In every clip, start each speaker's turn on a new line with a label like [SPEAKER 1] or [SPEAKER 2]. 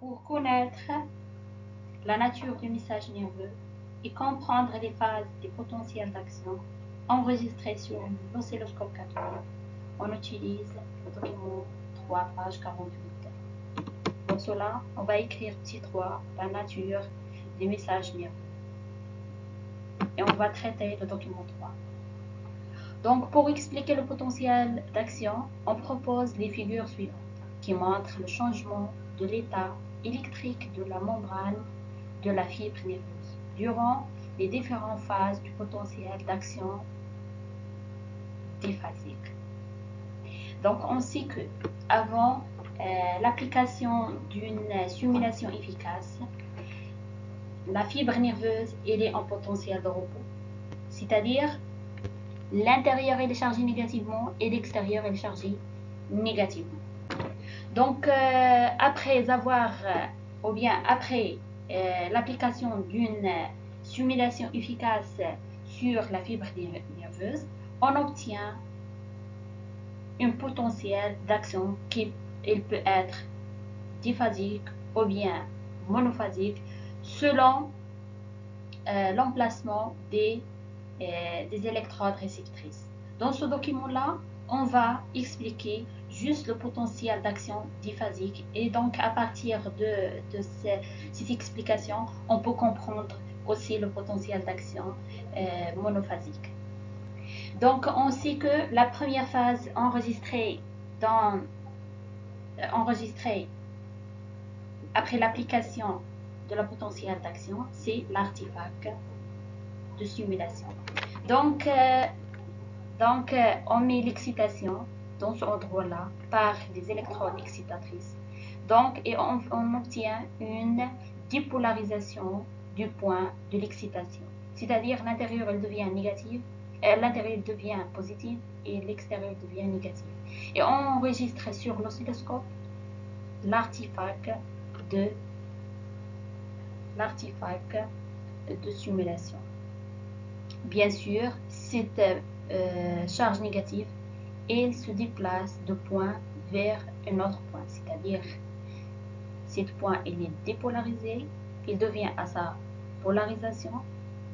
[SPEAKER 1] pour connaître la nature du message nerveux et comprendre les phases des potentiels d'action enregistrés sur l'oscilloscope cathodique, on utilise le document 3, page 48. Pour cela, on va écrire petit 3, la nature des messages nerveux. Et on va traiter le document 3. Donc, pour expliquer le potentiel d'action, on propose les figures suivantes qui montrent le changement de l'état électrique de la membrane de la fibre nerveuse durant les différentes phases du potentiel d'action diphasique. Donc, on sait que avant l'application d'une stimulation efficace, la fibre nerveuse est en potentiel de repos, c'est-à-dire l'intérieur est chargé négativement et l'extérieur est chargé négativement. Donc, après l'application d'une stimulation efficace sur la fibre nerveuse, on obtient un potentiel d'action qui peut être diphasique ou bien monophasique selon l'emplacement des électrodes réceptrices. Dans ce document-là, on va expliquer juste le potentiel d'action diphasique et donc à partir de cette explication, on peut comprendre aussi le potentiel d'action monophasique. Donc on sait que la première phase enregistrée après l'application de la potentiel d'action, c'est l'artefact de stimulation. Donc, on met l'excitation dans ce endroit-là par des électrodes excitatrices. Donc, et on obtient une dépolarisation du point de l'excitation. C'est-à-dire l'intérieur il devient négatif, l'intérieur devient positif et l'extérieur devient négatif. Et on enregistre sur l'oscilloscope l'artefact de stimulation. Bien sûr, cette charge négative, elle se déplace de point vers un autre point, c'est-à-dire cet point il est dépolarisé, il devient à sa polarisation,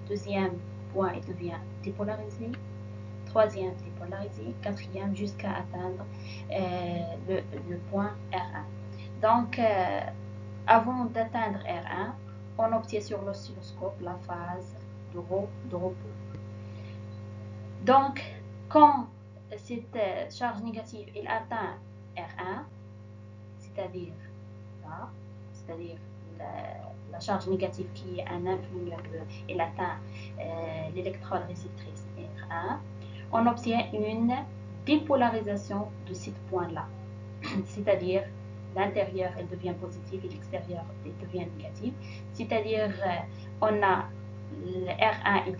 [SPEAKER 1] deuxième point il devient dépolarisé, troisième dépolarisé, quatrième jusqu'à atteindre le point R1. Donc, avant d'atteindre R1, on obtient sur l'oscilloscope la phase de repos. Donc, quand cette charge négative elle atteint R1, c'est-à-dire là, la charge négative qui est un influx nerveux, elle atteint l'électrode réceptrice R1, on obtient une dépolarisation de ce point-là, c'est-à-dire l'intérieur elle devient positif et l'extérieur elle devient négatif, c'est-à-dire on a le R1 il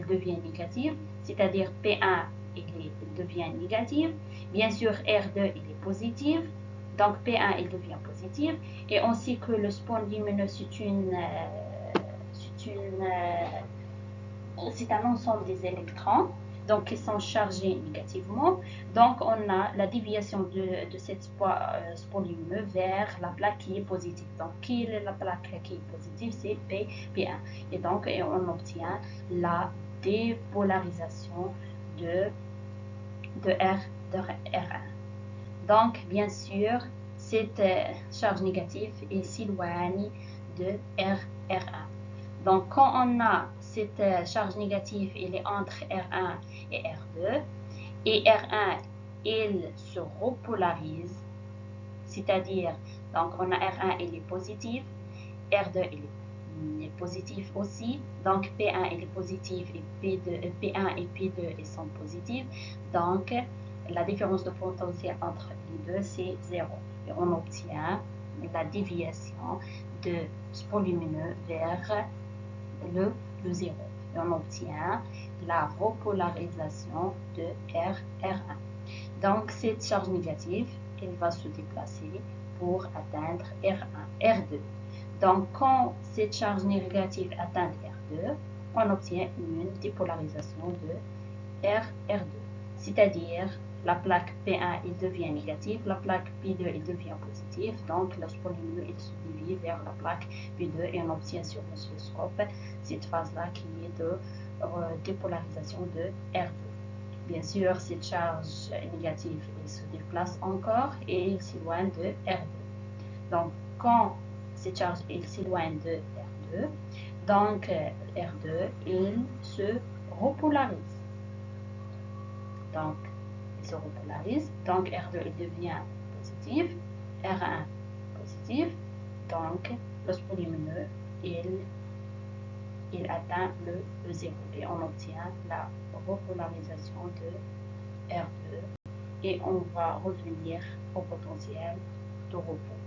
[SPEAKER 1] devient négatif, c'est-à-dire P1 il devient négatif, bien sûr R2 il est positif, donc P1 il devient positif, et on sait que le spondylumineux c'est un ensemble des électrons donc qui sont chargés négativement. Donc on a la déviation de cette spondylumineux vers la plaque qui est positive. Donc qui est la plaque qui est positive? C'est P1. Et donc on obtient la dépolarisation de R1. Donc bien sûr cette charge négative est s'éloigne de R1. Donc quand on a cette charge négative, elle est entre R1 et R2, et R1 il se repolarise, c'est-à-dire donc on a R1 il est positif, R2 il est positif aussi, donc P1 il est positif et P1 et P2 ils sont positifs, donc la différence de potentiel entre les deux c'est 0 et on obtient la déviation de spondylumineux vers le 0 et on obtient la repolarisation de R1. Donc cette charge négative elle va se déplacer pour atteindre R2. Donc quand cette charge négative atteint R2, on obtient une dépolarisation de R2, c'est-à-dire la plaque P1 il devient négatif, la plaque P2 il devient positif, donc l'ospo lumineux il se dévie vers la plaque P2 et on obtient sur l'oscilloscope cette phase-là qui est de dépolarisation de R2. Bien sûr, cette charge négative il se déplace encore et il s'éloigne de R2. Donc, quand cette charge il s'éloigne de R2, donc R2 il se repolarise. Donc, il se repolarise. Donc, R2 il devient positif, R1 positif. Donc, l'ospo lumineux il atteint le 0 et on obtient la repolarisation de R2 et on va revenir au potentiel de repos.